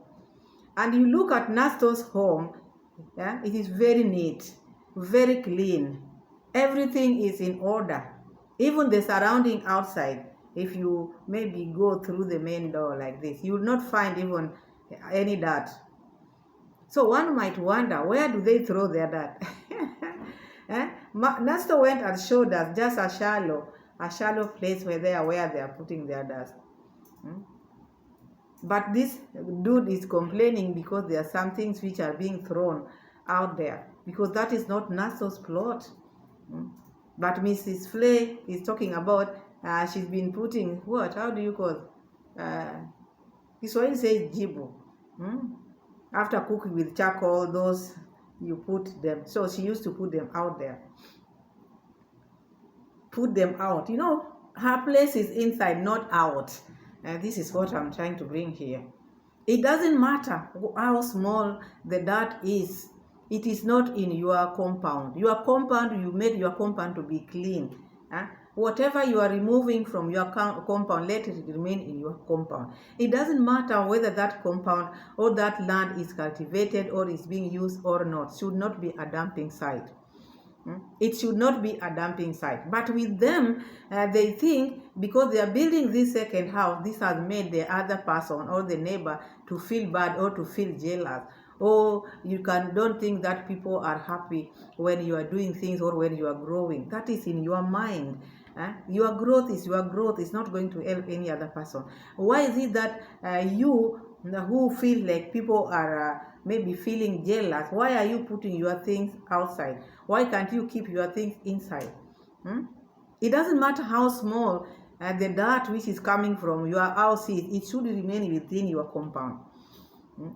And you look at Nasto's home, it is very neat, very clean. Everything is in order. Even the surrounding outside, if you maybe go through the main door like this, you will not find even any dirt. So one might wonder, where do they throw their dirt? Nasto went and showed us just a shallow place where they are putting their dirt. But this dude is complaining because there are some things which are being thrown out there, because that is not Nasto's plot. But Mrs. Flay is talking about, she's been putting, how do you call Kiswahili says jibu. After cooking with charcoal, those, you put them. So she used to put them out there. Put them out. Her place is inside, not out. This is what I'm trying to bring here. It doesn't matter how small the dirt is. It is not in your compound. Your compound, you made your compound to be clean. Whatever you are removing from your compound, let it remain in your compound. It doesn't matter whether that compound or that land is cultivated or is being used or not. It should not be a dumping site. It should not be a dumping site. But with them, they think because they are building this second house, this has made the other person or the neighbor to feel bad or to feel jealous. Or don't think that people are happy when you are doing things or when you are growing. That is in your mind. Your growth is your growth. It's not going to help any other person. Why is it that you who feel like people are maybe feeling jealous, why are you putting your things outside? Why can't you keep your things inside? It doesn't matter how small the dirt which is coming from your house is, it should remain within your compound.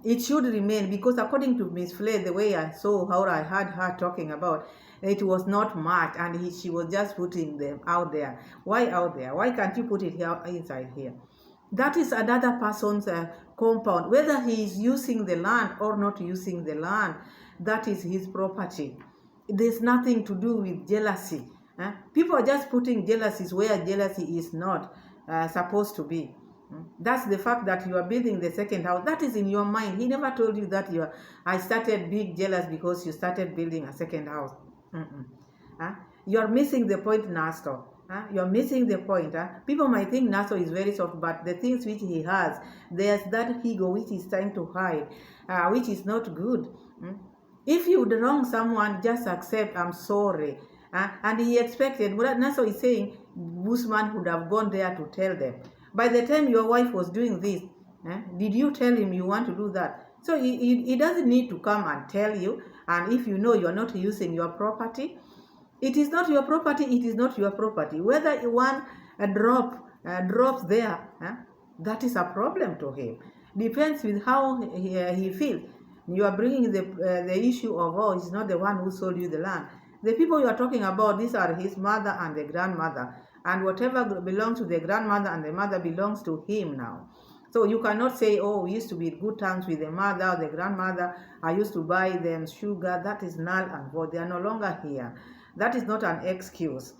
It should remain, because according to Miss Flay, the way I saw how I heard her talking about, it was not much, and she was just putting them out there. Why out there? Why can't you put it here inside here? That is another person's compound. Whether he is using the land or not using the land, that is his property. There's nothing to do with jealousy. People are just putting jealousies where jealousy is not supposed to be. That's the fact that you are building the second house. That is in your mind. He never told you that I started being jealous because you started building a second house. You are missing the point, Nasto. You are missing the point. People might think Nasto is very soft, but the things which he has, there's that ego which he's trying to hide, which is not good. If you wrong someone, just accept, I'm sorry. And he expected, what Nasto is saying, Bushman would have gone there to tell them. By the time your wife was doing this, did you tell him you want to do that? So he doesn't need to come and tell you. And if you know you're not using your property, it is not your property, it is not your property. Whether one drops there, that is a problem to him. Depends with how he feels. You are bringing the issue of, he's not the one who sold you the land. The people you are talking about, these are his mother and the grandmother. And whatever belongs to the grandmother and the mother belongs to him now. So you cannot say, we used to be in good terms with the mother or the grandmother. I used to buy them sugar. That is null and void. They are no longer here. That is not an excuse.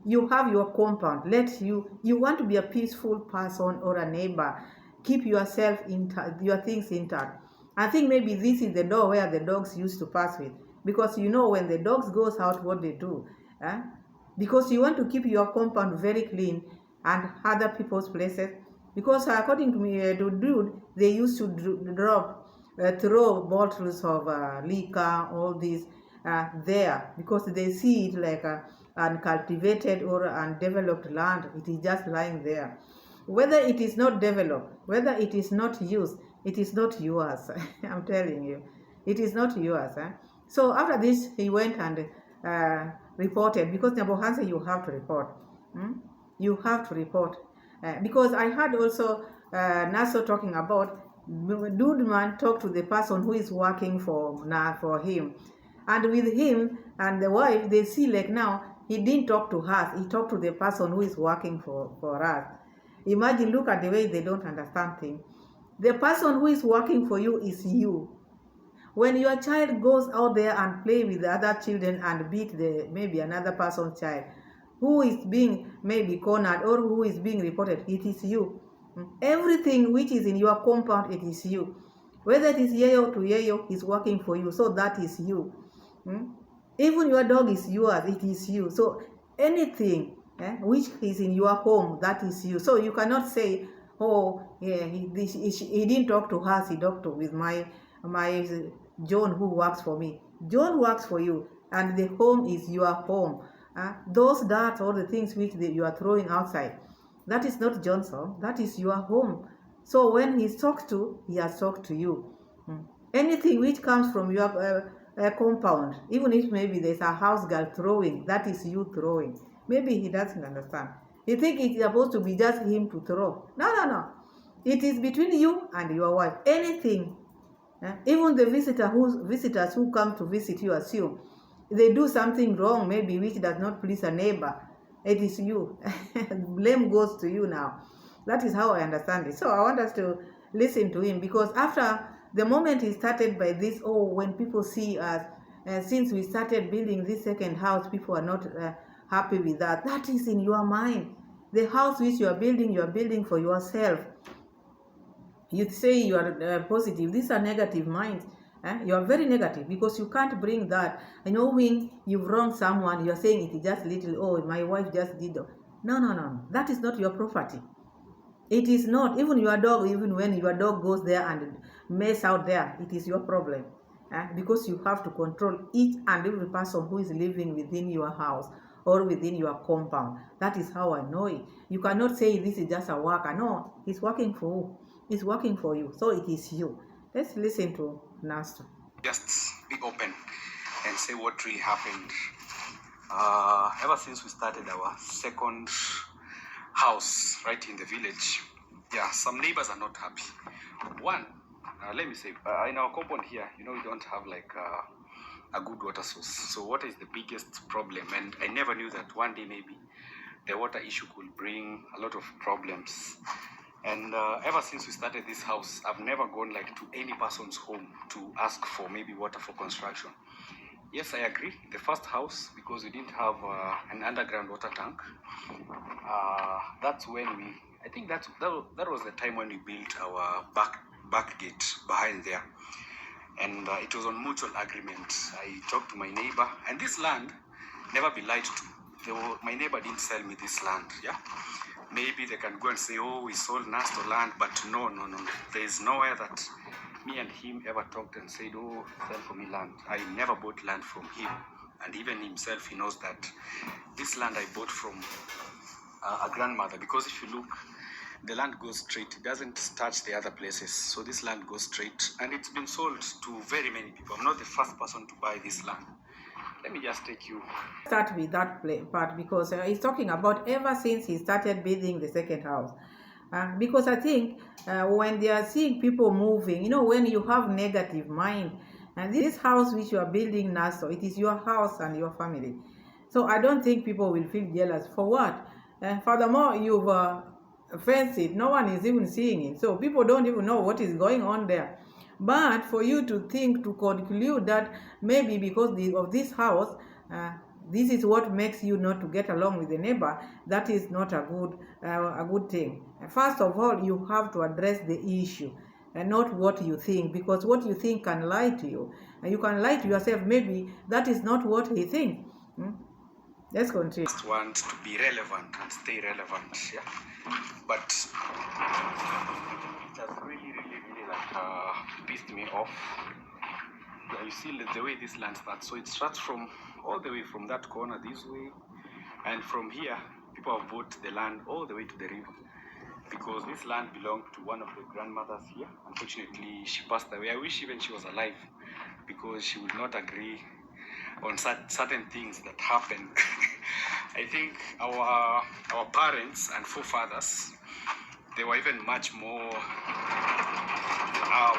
You have your compound. You want to be a peaceful person or a neighbor. Keep yourself intact, your things intact. I think maybe this is the door where the dogs used to pass with. Because when the dogs goes out, what they do. Because you want to keep your compound very clean and other people's places. Because according to me, dude, they used to throw bottles of liquor, all this there, because they see it like uncultivated or undeveloped land. It is just lying there. Whether it is not developed, whether it is not used, It is not yours. I'm telling you, it is not yours. So after this, he went and reported, because Nyabohanse, you have to report. Hmm? You have to report. Because I heard also Nasto talking about Bushman talk to the person who is working for him. And with him and the wife, they see like now, he didn't talk to us, he talked to the person who is working for us. Imagine, look at the way they don't understand things. The person who is working for you is you. When your child goes out there and play with the other children and beat maybe another person's child, who is being maybe cornered or who is being reported, it is you. Everything which is in your compound, it is you. Whether it is yayo to yayo, is working for you, so that is you. Even your dog is yours, it is you. So anything which is in your home, that is you. So you cannot say, oh, yeah, he didn't talk to us, he talked with my John who works for me. John works for you, and the home is your home. Those darts or the things which you are throwing outside, that is not Johnson, that is your home. So when he talks to, he has talked to you. Anything which comes from your compound, even if maybe there's a house girl throwing, that is you throwing. Maybe he doesn't understand. He think it's supposed to be just him to throw. No. It is between you and your wife. Anything. Even the visitors who come to visit you, assume they do something wrong, maybe which does not please a neighbor, it is you. Blame goes to you now. That is how I understand it. So I want us to listen to him, because after the moment he started by this, oh, when people see us, since we started building this second house, people are not happy with that. That is in your mind. The house which you are building for yourself. You say you are positive. These are negative minds. You are very negative, because you can't bring that. I know when you've wronged someone, you are saying it is just little, oh, my wife just did. No. That is not your property. It is not. Even your dog, even when your dog goes there and mess out there, it is your problem. Because you have to control each and every person who is living within your house or within your compound. That is how I know it. You cannot say this is just a worker. No, it's working for you. It's working for you. So it is you. Let's listen to Nasto. Just be open and say what really happened. Ever since we started our second house right in the village, some neighbors are not happy. One, let me say, in our compound here, we don't have like a good water source. So water is the biggest problem, and I never knew that one day maybe the water issue could bring a lot of problems. And ever since we started this house, I've never gone like to any person's home to ask for maybe water for construction. Yes, I agree. The first house, because we didn't have an underground water tank, that's when I think that was the time when we built our back gate behind there. And it was on mutual agreement. I talked to my neighbor, and this land, never be lied to. My neighbor didn't sell me this land, Maybe they can go and say, oh, we sold Nasto land, but no. There is nowhere that me and him ever talked and said, oh, sell for me land. I never bought land from him. And even himself, he knows that this land I bought from a grandmother, because if you look, the land goes straight. It doesn't touch the other places. So this land goes straight, and it's been sold to very many people. I'm not the first person to buy this land. Let me just take you. Start with that part, because he's talking about ever since he started building the second house. Because I think when they are seeing people moving, when you have negative mind, and this house which you are building now, so it is your house and your family. So I don't think people will feel jealous. For what? Furthermore, you've fenced it. No one is even seeing it. So people don't even know what is going on there. But for you to conclude that maybe because of this house, this is what makes you not to get along with the neighbor, that is not a good thing. First of all, you have to address the issue and not what you think, because what you think can lie to you. And you can lie to yourself. Maybe that is not what he thinks. Let's continue. Just want to be relevant and stay relevant, But it has really pissed me off. You see the way this land starts. So it starts from all the way from that corner this way, and from here people have bought the land all the way to the river. because this land belonged to one of the grandmothers here. Unfortunately, she passed away. I wish even she was alive, because she would not agree on certain things that happen. I think our parents and forefathers, they were even much more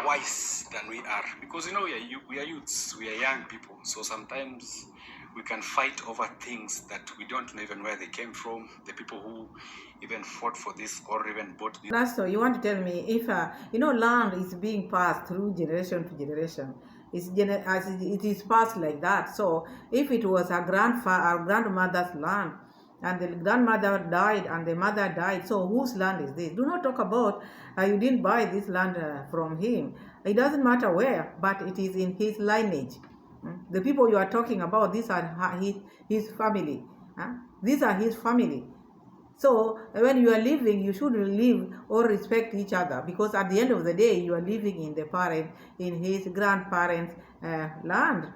wise than we are, because we are youths, we are young people, so sometimes we can fight over things that we don't know even where they came from, the people who even fought for this or even bought this. Nasto, you want to tell me if land is being passed through generation to generation. As it is passed like that. So if it was our grandmother's land, and the grandmother died and the mother died, so whose land is this? Do not talk about you didn't buy this land from him. It doesn't matter where, but it is in his lineage. The people you are talking about, these are his family. These are his family. So when you are living, you should live or respect each other, because at the end of the day, you are living in his grandparents' land.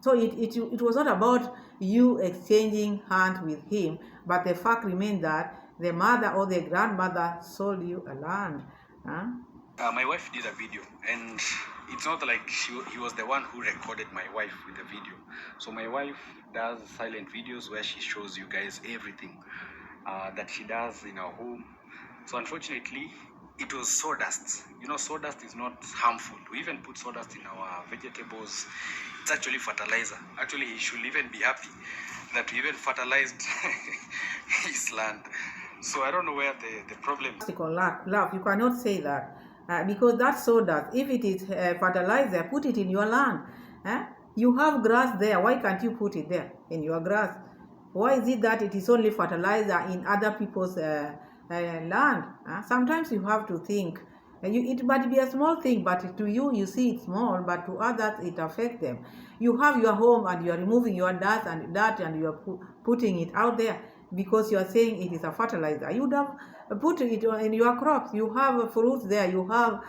So it was not about you exchanging hands with him, but the fact remains that the mother or the grandmother sold you a land. My wife did a video, and it's not like he was the one who recorded my wife with the video. So my wife does silent videos where she shows you guys everything that she does in our home. So unfortunately, it was sawdust. Sawdust is not harmful. We even put sawdust in our vegetables. It's actually fertilizer. Actually, he should even be happy that we even fertilized his land. So I don't know where the problem is. Love, you cannot say that. Because that sawdust, if it is fertilizer, put it in your land. You have grass there. Why can't you put it there in your grass? Why is it that it is only fertilizer in other people's land? Sometimes you have to think. It might be a small thing, but to you, you see it small, but to others, it affects them. You have your home and you are removing your dirt and you are putting it out there because you are saying it is a fertilizer. You would have put it in your crops. You have fruits there. You have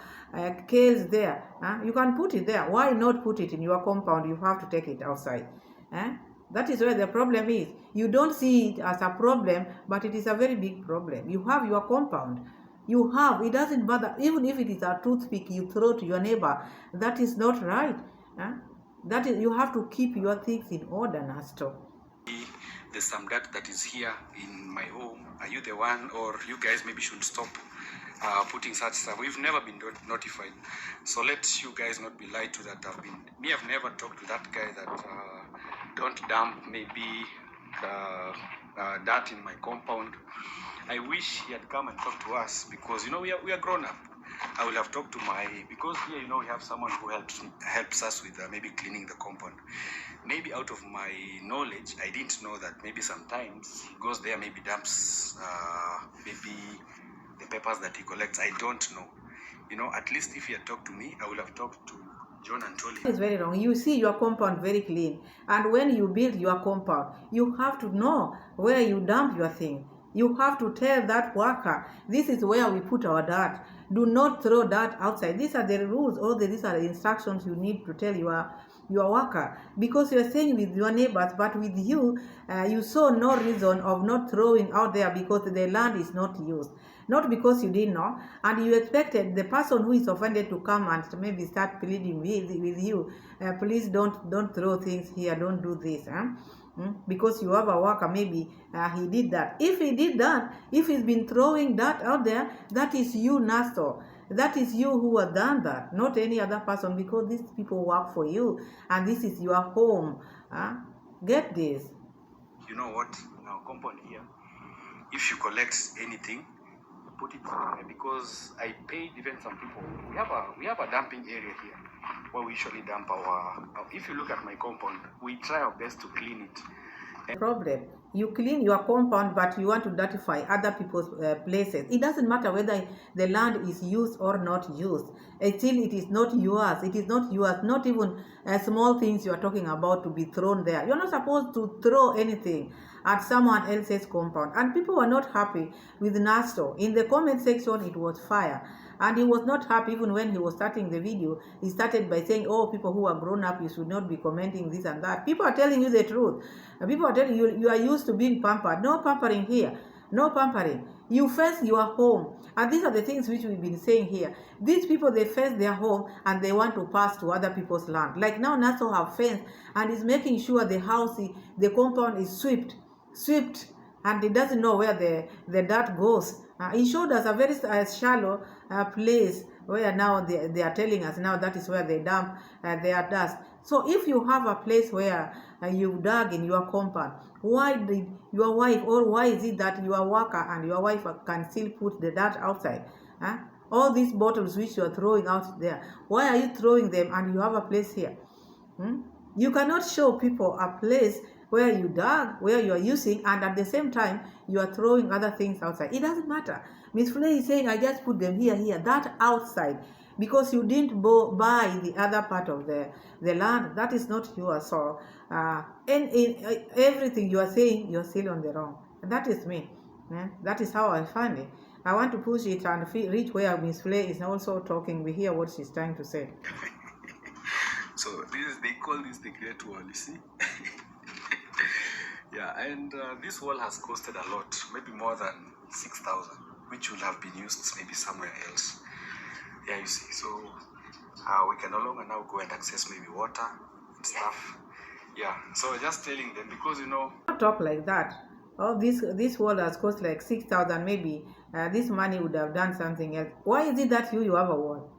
kales there. You can put it there. Why not put it in your compound? You have to take it outside. That is where the problem is. You don't see it as a problem, but it is a very big problem. You have your compound. It doesn't matter. Even if it is a toothpick you throw to your neighbor, that is not right. You have to keep your things in order, Nasto. There's some dirt that is here in my home. Are you the one, or you guys maybe should stop putting such stuff? We've never been notified. So let you guys not be lied to that. I've never talked to that guy that don't dump maybe dirt in my compound. I wish he had come and talked to us, because we are grown up. I will have talked to because here we have someone who helps us with maybe cleaning the compound. Maybe out of my knowledge, I didn't know that maybe sometimes he goes there, maybe dumps maybe the papers that he collects. I don't know. At least if he had talked to me, I would have talked to John and told him. It's very wrong. You see your compound very clean, and when you build your compound, you have to know where you dump your thing. You have to tell that worker, this is where we put our dirt. Do not throw dirt outside. These are the rules, these are the instructions you need to tell your worker. Because you are staying with your neighbors, but with you, you saw no reason of not throwing out there because the land is not used. Not because you didn't know, and you expected the person who is offended to come and maybe start pleading with you. Please don't throw things here. Don't do this. Because you have a worker, maybe he did that. If he did that, if he's been throwing that out there, that is you, Nasto. That is you who has done that, not any other person, because these people work for you and this is your home. Get this. You know what? In our compound here, if you collect anything, put it somewhere, because I paid even some people. We have a dumping area here where we usually dump our. If you look at my compound, we try our best to clean it. Problem. You clean your compound, but you want to dirtify other people's places. It doesn't matter whether the land is used or not used. Still, it is not yours. It is not yours. Not even small things you are talking about to be thrown there. You're not supposed to throw anything at someone else's compound. And people were not happy with Nasto. In the comment section, it was fire. And he was not happy even when he was starting the video. He started by saying, people who are grown up, you should not be commenting this and that. People are telling you the truth. People are telling you, you are used to being pampered. No pampering here. No pampering. You fence your home. And these are the things which we've been saying here. These people, they fence their home and they want to pass to other people's land. Like now, Nasto have fenced and is making sure the house, the compound is swept, and it doesn't know where the dirt goes. He showed us a very shallow place where now they are telling us now that is where they dump their dust. So if you have a place where you dug in your compound, why did your wife, or why is it that your worker and your wife can still put the dirt outside? All these bottles which you are throwing out there, why are you throwing them and you have a place here? You cannot show people a place where you dug, where you are using, and at the same time you are throwing other things outside. It doesn't matter. Miss Flay is saying, I just put them here, that outside, because you didn't buy the other part of the land. That is not yours. So in everything you are saying, you are still on the wrong. That is me. That is how I find it. I want to push it and reach where Miss Flay is also talking. We hear what she's trying to say. So they call this the Great Wall, you see. Yeah, and this wall has costed a lot, maybe more than 6,000, which would have been used maybe somewhere else. Yeah, you see, so we can no longer now go and access maybe water and stuff. Yeah, so just telling them, because Don't talk like that. Oh, this wall has cost like 6,000. Maybe this money would have done something else. Why is it that you have a wall?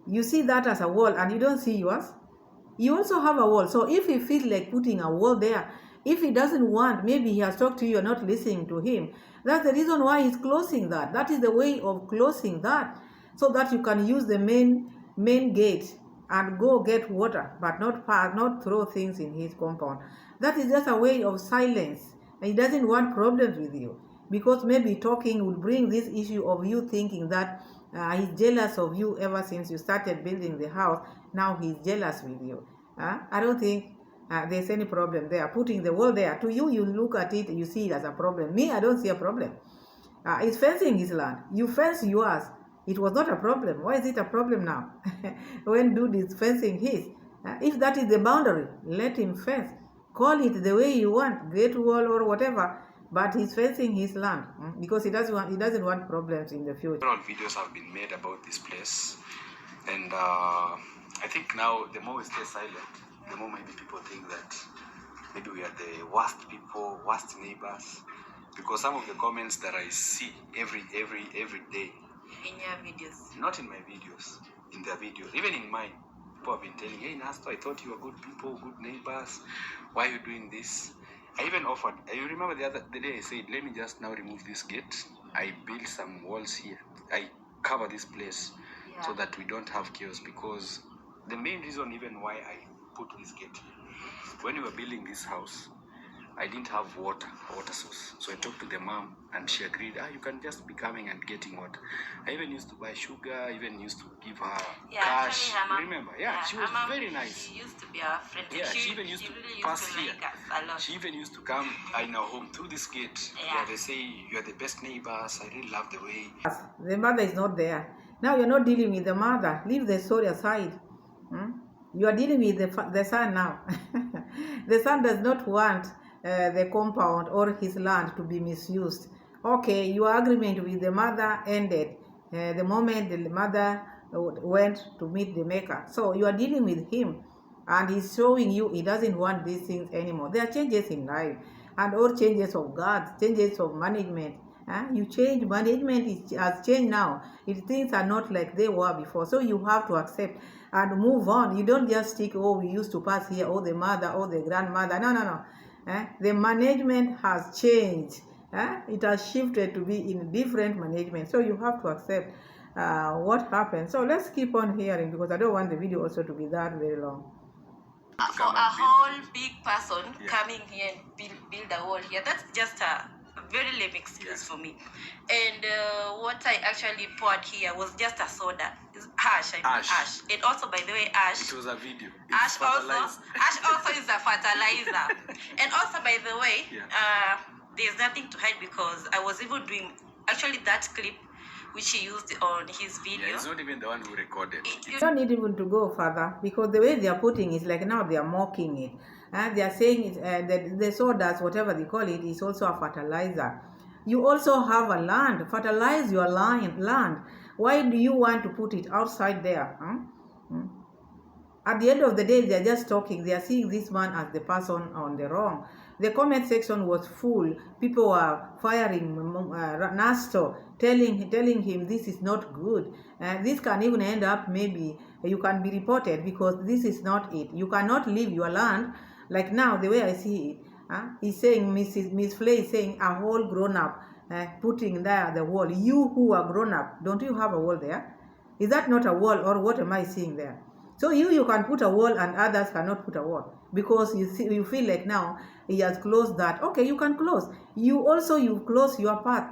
You see that as a wall and you don't see yours? You also have a wall. So if he feels like putting a wall there, if he doesn't want, maybe he has talked to you, you're not listening to him. That's the reason why he's closing that. That is the way of closing that, so that you can use the main gate and go get water, but not throw things in his compound. That is just a way of silence. He doesn't want problems with you, because maybe talking will bring this issue of you thinking that he's jealous of you ever since you started building the house. Now he's jealous with you. I don't think there's any problem there. Putting the wall there, to you, you look at it, you see it as a problem. Me, I don't see a problem. He's fencing his land. You fence yours. It was not a problem. Why is it a problem now? When dude is fencing his. If that is the boundary, let him fence. Call it the way you want, great wall or whatever. But he's fencing his land because he doesn't want problems in the future. Several videos have been made about this place, and I think now the more we stay silent, the more maybe people think that maybe we are the worst people, worst neighbors, because some of the comments that I see every day In your videos. not in my videos, in their videos, even in mine, people have been telling, hey Nasto, I thought you were good people, good neighbors, why are you doing this? I even offered, you remember the day I said, let me just now remove this gate. I built some walls here. I cover this place so that we don't have chaos, because the main reason even why I put this gate, when we were building this house, I didn't have a water source. So I talked to the mom and she agreed, you can just be coming and getting water. I even used to buy sugar, I even used to give her cash. Her mom, Remember? Yeah, she was very nice. She used to be our friend. Yeah, she even used to really pass used to here. like us a lot. She even used to come in our home through this gate. Yeah, they say you are the best neighbors. I really love the way. The mother is not there. Now you're not dealing with the mother. Leave the story aside. You are dealing with the son now. The son does not want the compound or his land to be misused. Okay, your agreement with the mother ended the moment the mother went to meet the maker. So you are dealing with him, and he's showing you he doesn't want these things anymore. There are changes in life, and all changes of God, changes of management. You change, management has changed now. Things are not like they were before. So you have to accept and move on. You don't just stick, we used to pass here, the mother, the grandmother. No. The management has changed. It has shifted to be in different management. So you have to accept what happened. So let's keep on hearing, because I don't want the video also to be that very long. For a whole big person coming here and build a wall here, that's just a very lame excuse for me. And what I actually poured here was just a soda. It's ash. Ash. And also, by the way, ash. It was a video. Ash also is a fertilizer. And also, by the way, there's nothing to hide, because I was even doing actually that clip which he used on his video. Yeah, it's not even the one who recorded. You don't need even to go further, because the way they are putting it, like now they are mocking it. They are saying it, that the sawdust, whatever they call it, is also a fertilizer. You also have a land. Fertilize your land. Why do you want to put it outside there? At the end of the day, they're just talking. They are seeing this man as the person on the wrong. The comment section was full. People were firing Nasto, telling him this is not good. This can even end up, maybe you can be reported, because this is not it. You cannot leave your land. Like now, the way I see it, he's saying, Miss Flay is saying, a whole grown up putting there the wall. You who are grown up, don't you have a wall there? Is that not a wall, or what am I seeing there? So you can put a wall and others cannot put a wall, because you feel like now he has closed that. Okay, you can close. You've closed your path,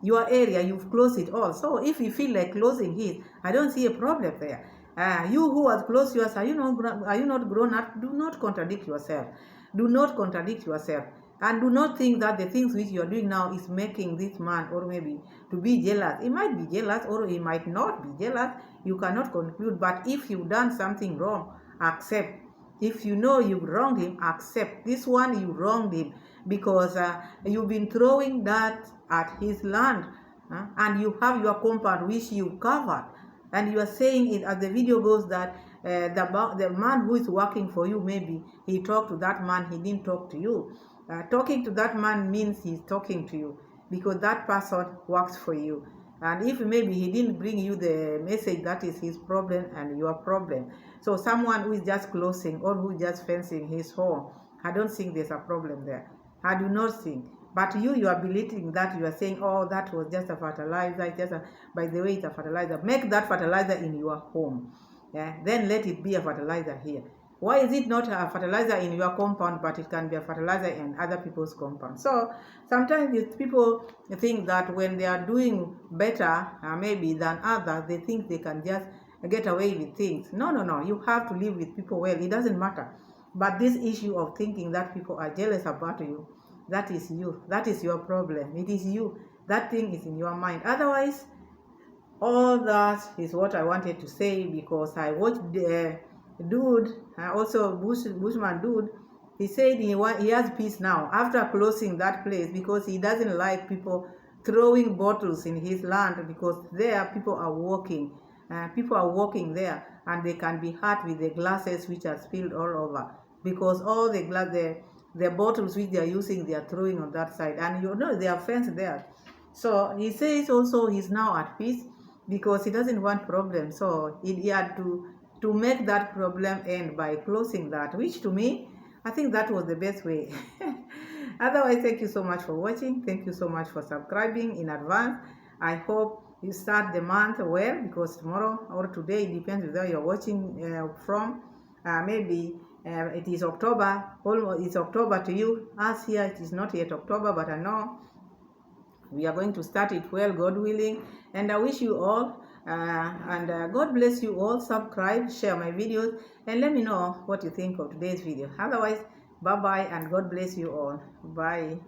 your area, you've closed it all. So if you feel like closing his, I don't see a problem there. You who has closed yours, are you not grown up? Do not contradict yourself. Do not contradict yourself. And do not think that the things which you are doing now is making this man, or maybe, to be jealous. He might be jealous, or he might not be jealous. You cannot conclude. But if you've done something wrong, accept. If you know you wronged him, accept. This one, you wronged him because you've been throwing dirt at his land, and you have your compound which you covered. And you are saying it, as the video goes, that the man who is working for you, maybe he talked to that man, he didn't talk to you. Talking to that man means he's talking to you, because that person works for you. And if maybe he didn't bring you the message, that is his problem and your problem. So someone who is just closing, or who is just fencing his home, I don't think there's a problem there. I do not think. But you are belittling that. You are saying, oh, that was just a fertilizer. By the way, it's a fertilizer. Make that fertilizer in your home. Then let it be a fertilizer here. Why is it not a fertilizer in your compound, but it can be a fertilizer in other people's compound? So sometimes people think that when they are doing better, maybe than others, they think they can just get away with things. No. You have to live with people well. It doesn't matter. But this issue of thinking that people are jealous about you, that is you. That is your problem. It is you. That thing is in your mind. Otherwise, all that is what I wanted to say, because I watched the dude, also Bushman dude. He said he has peace now after closing that place, because he doesn't like people throwing bottles in his land, because there people are walking. People are walking there, and they can be hurt with the glasses which are spilled all over, because all the bottles which they are using, they are throwing on that side, and they are fenced there. So he says also he's now at peace, because he doesn't want problems. So he had to make that problem end by closing that, which to me, I think that was the best way. Otherwise, thank you so much for watching. Thank you so much for subscribing in advance. I hope you start the month well, because tomorrow or today, it depends where you're watching from. Maybe it is October. Almost it's October to you. As here, it is not yet October, but I know we are going to start it well, God willing. And I wish you all, God bless you all. Subscribe, share my videos, and let me know what you think of today's video. Otherwise, bye-bye, and God bless you all. Bye.